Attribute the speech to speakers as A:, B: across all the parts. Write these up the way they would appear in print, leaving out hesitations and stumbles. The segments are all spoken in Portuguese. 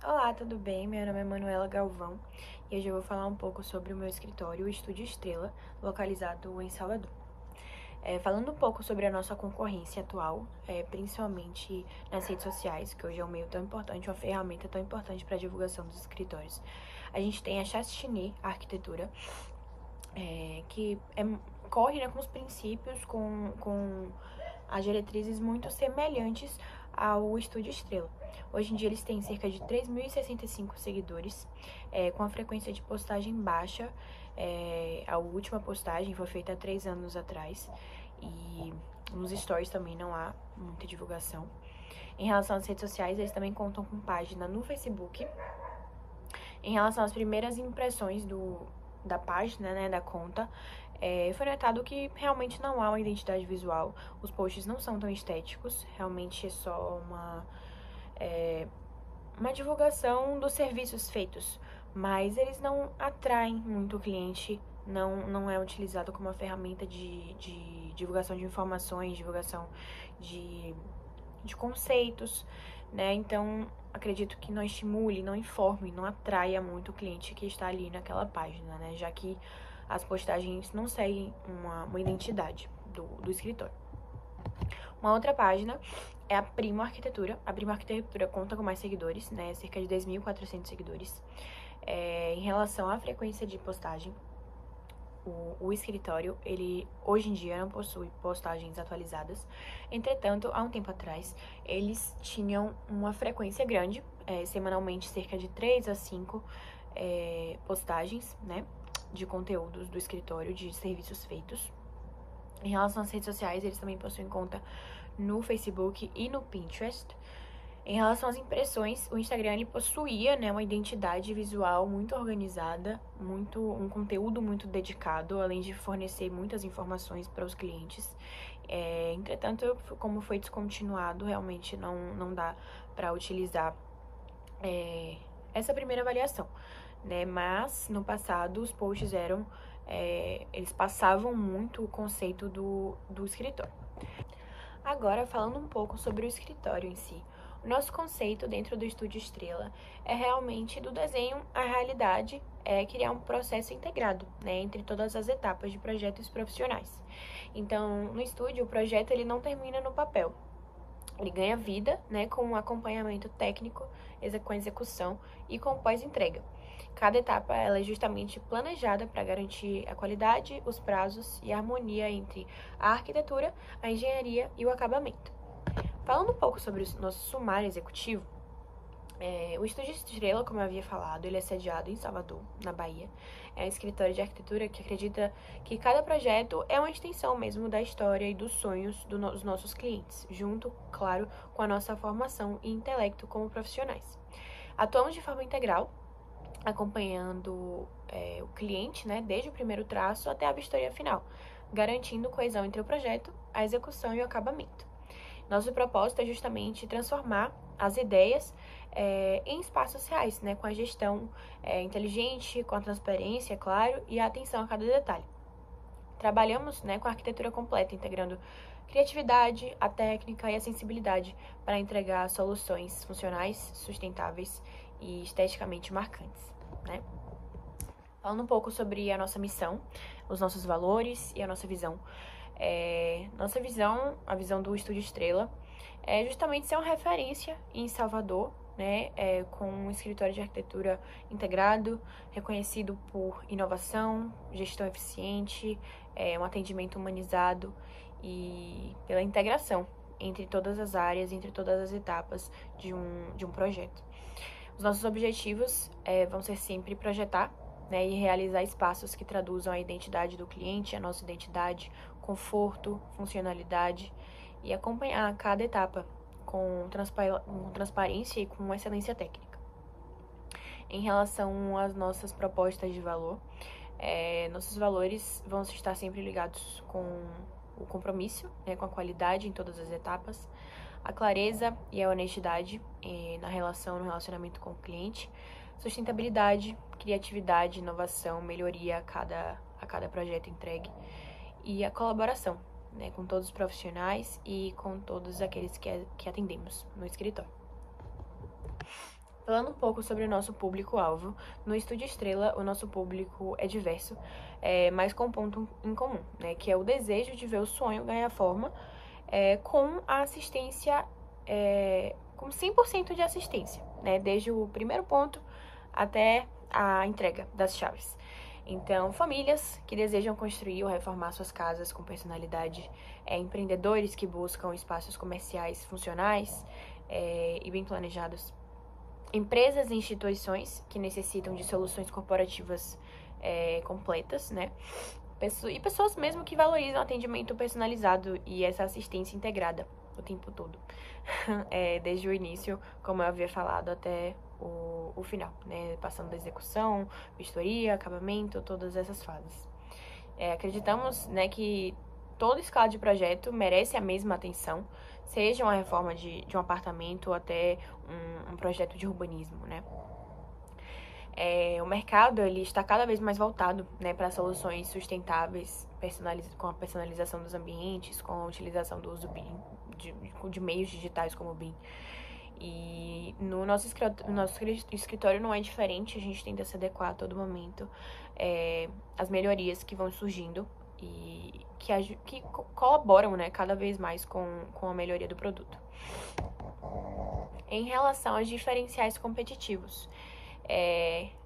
A: Olá, tudo bem? Meu nome é Manuela Galvão e hoje eu vou falar um pouco sobre o meu escritório, o Estúdio Estrela, localizado em Salvador. Falando um pouco sobre a nossa concorrência atual, principalmente nas redes sociais, que hoje é um meio tão importante, uma ferramenta tão importante para a divulgação dos escritórios. A gente tem a Chastiny Arquitetura, que corre, né, com os princípios, com as diretrizes muito semelhantes ao Estúdio Estrela. Hoje em dia eles têm cerca de 3.065 seguidores, com a frequência de postagem baixa. A última postagem foi feita há 3 anos atrás e nos stories também não há muita divulgação. Em relação às redes sociais, eles também contam com página no Facebook. Em relação às primeiras impressões da página, né, da conta, foi notado que realmente não há uma identidade visual. Os posts não são tão estéticos, realmente é só uma divulgação dos serviços feitos, mas eles não atraem muito o cliente, não é utilizado como uma ferramenta de divulgação de informações, divulgação de conceitos, né? Então, acredito que não estimule, não informe, não atraia muito o cliente que está ali naquela página, né? Já que as postagens não seguem uma identidade do escritório. Uma outra página é a Primo Arquitetura. A Primo Arquitetura conta com mais seguidores, né? Cerca de 2.400 seguidores. Em relação à frequência de postagem, o escritório, ele hoje em dia não possui postagens atualizadas. Entretanto, há um tempo atrás, eles tinham uma frequência grande, semanalmente cerca de 3 a 5 postagens, né, de conteúdos do escritório, de serviços feitos. Em relação às redes sociais, eles também possuem conta no Facebook e no Pinterest. Em relação às impressões, o Instagram ele possuía, né, uma identidade visual muito organizada, um conteúdo muito dedicado, além de fornecer muitas informações para os clientes. Entretanto, como foi descontinuado, realmente não dá para utilizar essa primeira avaliação, né? Mas no passado os posts eles passavam muito o conceito do escritório. Agora, falando um pouco sobre o escritório em si. O nosso conceito dentro do Estúdio Estrela é realmente do desenho à realidade, criar um processo integrado, né, entre todas as etapas de projetos profissionais. Então, no estúdio, o projeto ele não termina no papel. Ele ganha vida, né, com um acompanhamento técnico, com execução e com pós-entrega. Cada etapa ela é justamente planejada para garantir a qualidade, os prazos e a harmonia entre a arquitetura, a engenharia e o acabamento. Falando um pouco sobre o nosso sumário executivo, o Estúdio Estrela, como eu havia falado, ele é sediado em Salvador, na Bahia. É um escritório de arquitetura que acredita que cada projeto é uma extensão mesmo da história e dos sonhos dos nossos clientes, junto, claro, com a nossa formação e intelecto como profissionais. Atuamos de forma integral, acompanhando o cliente, né, desde o primeiro traço até a vistoria final, garantindo coesão entre o projeto, a execução e o acabamento. Nosso propósito é justamente transformar as ideias em espaços reais, né, com a gestão inteligente, com a transparência, claro, e a atenção a cada detalhe. Trabalhamos, né, com a arquitetura completa, integrando criatividade, a técnica e a sensibilidade para entregar soluções funcionais, sustentáveis e esteticamente marcantes, né? Falando um pouco sobre a nossa missão, os nossos valores e a nossa visão. Nossa visão, a visão do Estúdio Estrela, é justamente ser uma referência em Salvador, né, com um escritório de arquitetura integrado, reconhecido por inovação, gestão eficiente, um atendimento humanizado e pela integração entre todas as áreas, entre todas as etapas de um projeto. Os nossos objetivos vão ser sempre projetar, né, e realizar espaços que traduzam a identidade do cliente, a nossa identidade, conforto, funcionalidade e acompanhar cada etapa com transparência e com excelência técnica. Em relação às nossas propostas de valor, nossos valores vão estar sempre ligados com o compromisso, né, com a qualidade em todas as etapas, a clareza e a honestidade no relacionamento com o cliente, sustentabilidade, criatividade, inovação, melhoria a cada projeto entregue e a colaboração, né, com todos os profissionais e com todos aqueles que atendemos no escritório. Falando um pouco sobre o nosso público-alvo, no Estúdio Estrela, o nosso público é diverso, mas com um ponto em comum, né, que é o desejo de ver o sonho ganhar forma com a assistência, com 100% de assistência, né, desde o primeiro ponto até a entrega das chaves. Então, famílias que desejam construir ou reformar suas casas com personalidade, empreendedores que buscam espaços comerciais funcionais e bem planejados, empresas e instituições que necessitam de soluções corporativas completas, né? E pessoas mesmo que valorizam atendimento personalizado e essa assistência integrada o tempo todo. Desde o início, como eu havia falado, até o final, né? Passando da execução, vistoria, acabamento, todas essas fases. Acreditamos, né, que toda escala de projeto merece a mesma atenção, seja uma reforma de um apartamento ou até um projeto de urbanismo, né? O mercado ele está cada vez mais voltado, né, para soluções sustentáveis, com a personalização dos ambientes, com a utilização do uso BIM, de meios digitais como o BIM. E no nosso escritório não é diferente, a gente tenta se adequar a todo momento às melhorias que vão surgindo e que colaboram, né, cada vez mais com a melhoria do produto. Em relação aos diferenciais competitivos,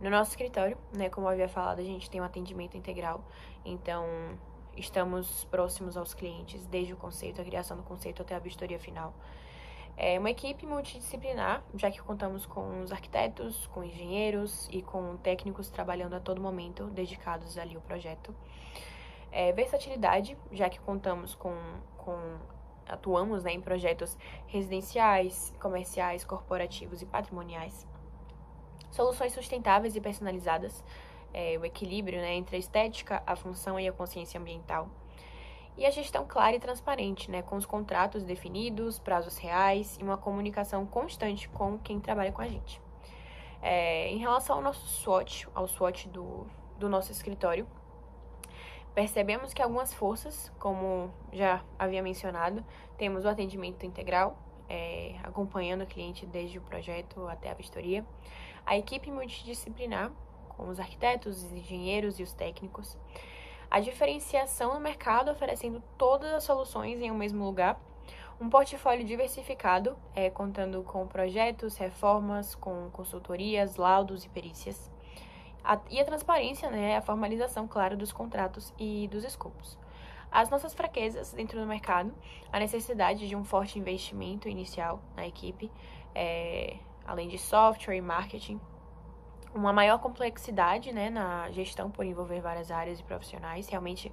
A: no nosso escritório, né, como eu havia falado, a gente tem um atendimento integral, então estamos próximos aos clientes, desde o conceito, a criação do conceito até a vistoria final. Uma equipe multidisciplinar, já que contamos com os arquitetos, com engenheiros e com técnicos trabalhando a todo momento, dedicados ali ao projeto. Versatilidade, já que contamos atuamos, né, em projetos residenciais, comerciais, corporativos e patrimoniais. Soluções sustentáveis e personalizadas, o equilíbrio, né, entre a estética, a função e a consciência ambiental. E a gestão clara e transparente, né, com os contratos definidos, prazos reais e uma comunicação constante com quem trabalha com a gente. Em relação ao nosso SWOT, ao SWOT do nosso escritório, percebemos que algumas forças, como já havia mencionado, temos o atendimento integral, acompanhando o cliente desde o projeto até a vistoria, a equipe multidisciplinar, com os arquitetos, os engenheiros e os técnicos, a diferenciação no mercado, oferecendo todas as soluções em um mesmo lugar, um portfólio diversificado, contando com projetos, reformas, com consultorias, laudos e perícias, e a transparência, né, a formalização, claro, dos contratos e dos escopos. As nossas fraquezas dentro do mercado, a necessidade de um forte investimento inicial na equipe, além de software e marketing, uma maior complexidade, né, na gestão por envolver várias áreas e profissionais, realmente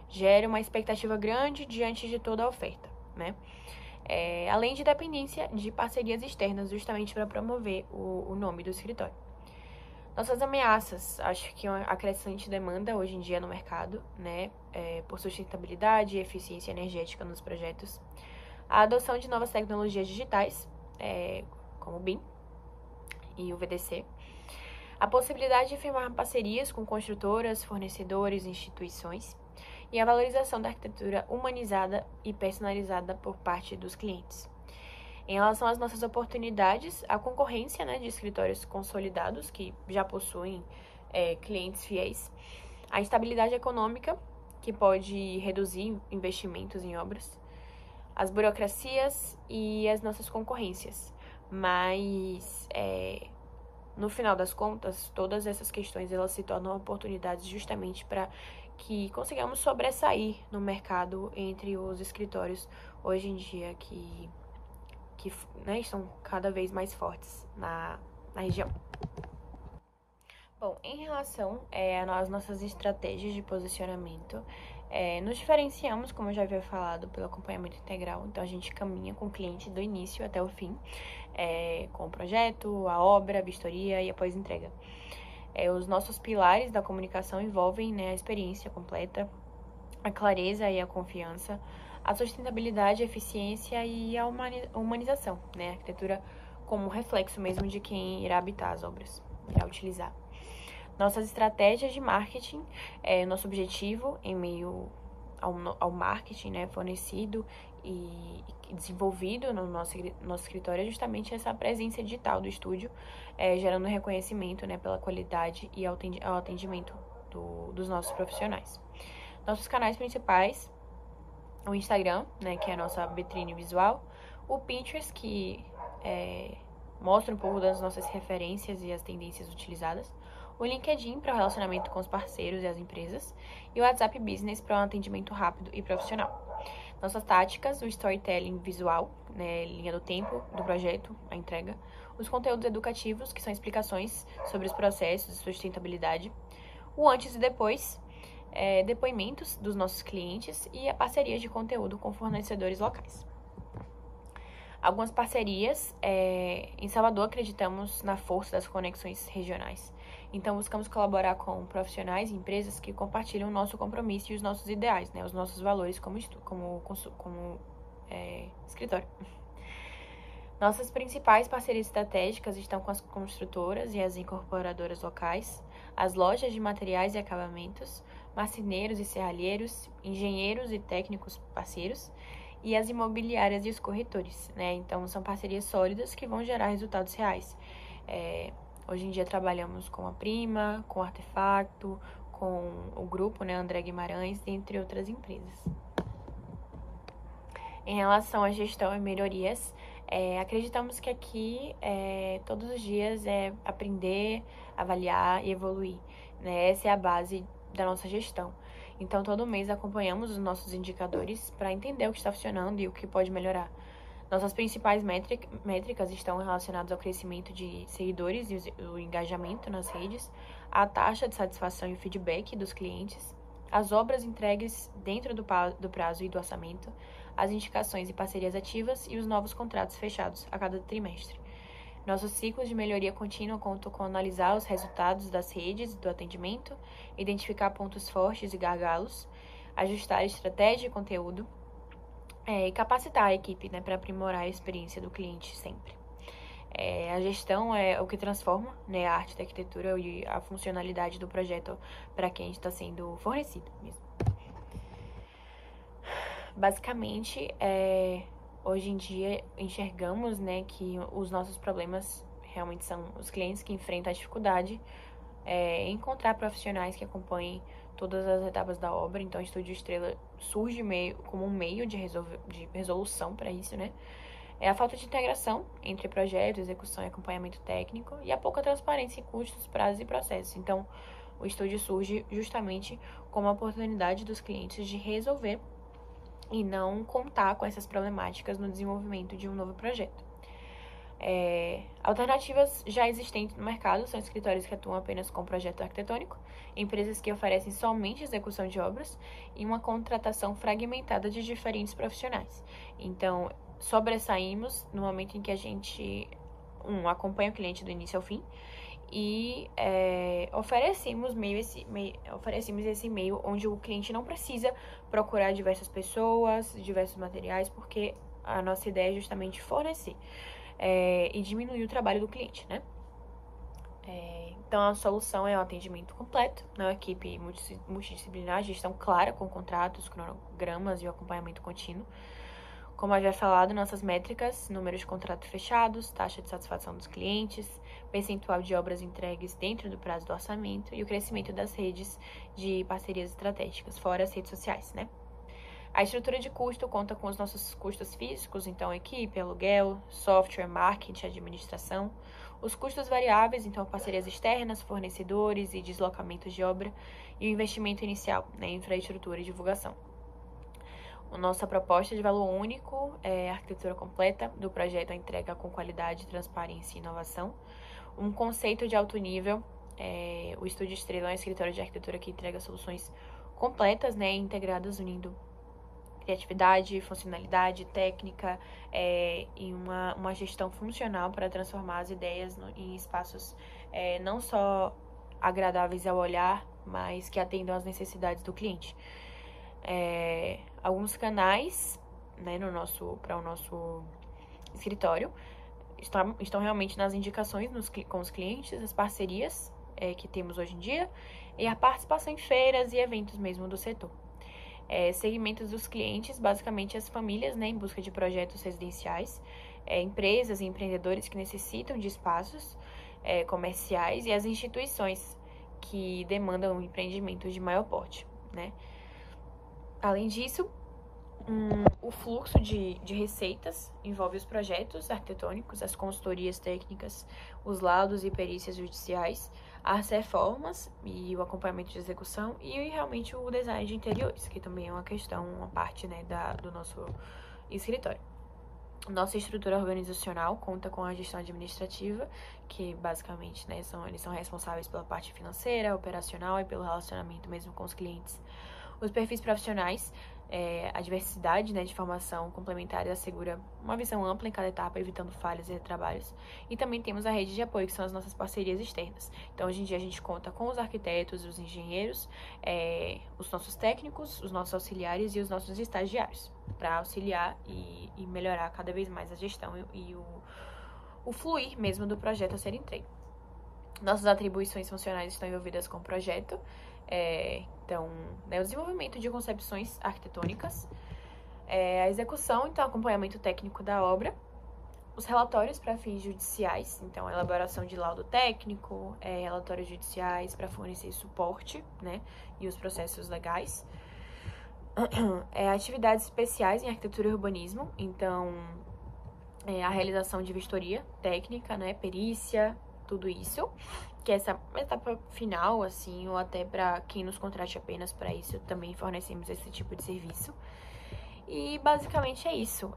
A: gera uma expectativa grande diante de toda a oferta, né? Além de dependência de parcerias externas, justamente para promover o nome do escritório. Nossas ameaças, acho que uma crescente demanda hoje em dia no mercado, né, por sustentabilidade e eficiência energética nos projetos, a adoção de novas tecnologias digitais, como o BIM e o VDC, a possibilidade de firmar parcerias com construtoras, fornecedores e instituições, e a valorização da arquitetura humanizada e personalizada por parte dos clientes. Em relação às nossas oportunidades, a concorrência, né, de escritórios consolidados que já possuem clientes fiéis, a estabilidade econômica, que pode reduzir investimentos em obras, as burocracias e as nossas concorrências. Mas, no final das contas, todas essas questões elas se tornam oportunidades justamente para que consigamos sobressair no mercado entre os escritórios hoje em dia que né, estão cada vez mais fortes na região. Bom, em relação às nossas estratégias de posicionamento, nos diferenciamos, como eu já havia falado, pelo acompanhamento integral. Então, a gente caminha com o cliente do início até o fim, com o projeto, a obra, a vistoria e a pós-entrega. Os nossos pilares da comunicação envolvem, né, a experiência completa, a clareza e a confiança, a sustentabilidade, a eficiência e a humanização, né? A arquitetura como reflexo mesmo de quem irá habitar as obras, irá utilizar. Nossas estratégias de marketing, nosso objetivo em meio ao marketing, né, fornecido e desenvolvido no nosso escritório é justamente essa presença digital do estúdio, gerando reconhecimento, né, pela qualidade e ao atendimento dos nossos profissionais. Nossos canais principais, o Instagram, né, que é a nossa vitrine visual, o Pinterest, que mostra um pouco das nossas referências e as tendências utilizadas, o LinkedIn para o relacionamento com os parceiros e as empresas, e o WhatsApp Business para um atendimento rápido e profissional. Nossas táticas, o storytelling visual, né, linha do tempo do projeto, a entrega, os conteúdos educativos, que são explicações sobre os processos de sustentabilidade, o antes e depois, depoimentos dos nossos clientes e a parceria de conteúdo com fornecedores locais. Algumas parcerias, em Salvador acreditamos na força das conexões regionais. Então, buscamos colaborar com profissionais e empresas que compartilham o nosso compromisso e os nossos ideais, né, os nossos valores como escritório. Nossas principais parcerias estratégicas estão com as construtoras e as incorporadoras locais, as lojas de materiais e acabamentos, marceneiros e serralheiros, engenheiros e técnicos parceiros, e as imobiliárias e os corretores, né? Então, são parcerias sólidas que vão gerar resultados reais. Hoje em dia trabalhamos com a Prima, com o Artefacto, com o grupo, né, André Guimarães, entre outras empresas. Em relação à gestão e melhorias, acreditamos que aqui todos os dias é aprender, avaliar e evoluir, né? Essa é a base da nossa gestão. Então, todo mês acompanhamos os nossos indicadores para entender o que está funcionando e o que pode melhorar. Nossas principais métricas estão relacionadas ao crescimento de seguidores e o engajamento nas redes, a taxa de satisfação e feedback dos clientes, as obras entregues dentro do prazo e do orçamento, as indicações e parcerias ativas e os novos contratos fechados a cada trimestre. Nossos ciclos de melhoria contínua contam com analisar os resultados das redes do atendimento, identificar pontos fortes e gargalos, ajustar a estratégia e conteúdo, e capacitar a equipe, né, para aprimorar a experiência do cliente sempre. A gestão é o que transforma, né, a arte da arquitetura e a funcionalidade do projeto para quem está sendo fornecido mesmo. Basicamente, hoje em dia enxergamos, né, que os nossos problemas realmente são os clientes que enfrentam a dificuldade em encontrar profissionais que acompanhem todas as etapas da obra. Então, o Estúdio Estrela surge como um meio de resolução para isso, né? É a falta de integração entre projeto, execução e acompanhamento técnico e a pouca transparência em custos, prazos e processos. Então, o estúdio surge justamente como a oportunidade dos clientes de resolver e não contar com essas problemáticas no desenvolvimento de um novo projeto. Alternativas já existentes no mercado são escritórios que atuam apenas com projeto arquitetônico, empresas que oferecem somente execução de obras e uma contratação fragmentada de diferentes profissionais. Então, sobressaímos no momento em que a gente acompanha o cliente do início ao fim e oferecemos esse meio onde o cliente não precisa procurar diversas pessoas, diversos materiais, porque a nossa ideia é justamente fornecer e diminuir o trabalho do cliente, né? Então, a solução é o atendimento completo, né? Uma equipe multidisciplinar, gestão clara com contratos, cronogramas e o acompanhamento contínuo. Como havia falado, nossas métricas, número de contratos fechados, taxa de satisfação dos clientes, percentual de obras entregues dentro do prazo do orçamento e o crescimento das redes de parcerias estratégicas, fora as redes sociais, né? A estrutura de custo conta com os nossos custos físicos, então equipe, aluguel, software, marketing, administração. Os custos variáveis, então parcerias externas, fornecedores e deslocamentos de obra. E o investimento inicial, né, infraestrutura e divulgação. A nossa proposta de valor único é a arquitetura completa do projeto, a entrega com qualidade, transparência e inovação. Um conceito de alto nível, o Estúdio Estrela é um escritório de arquitetura que entrega soluções completas, né, integradas, unindo criatividade, funcionalidade, técnica e uma gestão funcional para transformar as ideias em espaços não só agradáveis ao olhar, mas que atendam às necessidades do cliente. Alguns canais, né, para o nosso escritório estão realmente nas indicações com os clientes, as parcerias que temos hoje em dia e a participação em feiras e eventos mesmo do setor. Segmentos dos clientes, basicamente as famílias, né, em busca de projetos residenciais, empresas e empreendedores que necessitam de espaços comerciais e as instituições que demandam um empreendimento de maior porte, né? Além disso, o fluxo de receitas envolve os projetos arquitetônicos, as consultorias técnicas, os laudos e perícias judiciais, as reformas e o acompanhamento de execução e realmente o design de interiores, que também é uma questão, uma parte, né, do nosso escritório. Nossa estrutura organizacional conta com a gestão administrativa, que basicamente, né, eles são responsáveis pela parte financeira, operacional e pelo relacionamento mesmo com os clientes. Os perfis profissionais, a diversidade, né, de formação complementar assegura uma visão ampla em cada etapa, evitando falhas e retrabalhos. E também temos a rede de apoio, que são as nossas parcerias externas. Então, hoje em dia, a gente conta com os arquitetos, os engenheiros, os nossos técnicos, os nossos auxiliares e os nossos estagiários, para auxiliar e melhorar cada vez mais a gestão e o fluir mesmo do projeto a ser entregue. Nossas atribuições funcionais estão envolvidas com o projeto, então, o desenvolvimento de concepções arquitetônicas, a execução, então, acompanhamento técnico da obra, os relatórios para fins judiciais, então, a elaboração de laudo técnico, relatórios judiciais para fornecer suporte, né, e os processos legais, atividades especiais em arquitetura e urbanismo, então, a realização de vistoria técnica, né, perícia, tudo isso, que é essa etapa final, assim, ou até para quem nos contrate apenas para isso, também fornecemos esse tipo de serviço. E basicamente é isso.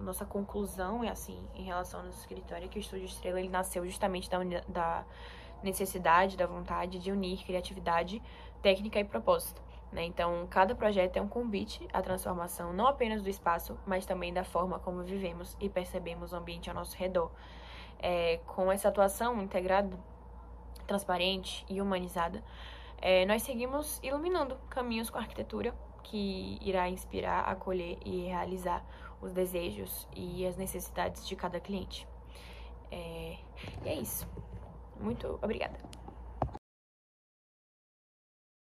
A: Nossa conclusão é assim, em relação ao nosso escritório, que o Estúdio Estrela ele nasceu justamente da necessidade, da vontade de unir criatividade, técnica e propósito, né? Então, cada projeto é um convite à transformação não apenas do espaço, mas também da forma como vivemos e percebemos o ambiente ao nosso redor. Com essa atuação integrada, transparente e humanizada, nós seguimos iluminando caminhos com a arquitetura que irá inspirar, acolher e realizar os desejos e as necessidades de cada cliente. E é isso. Muito obrigada.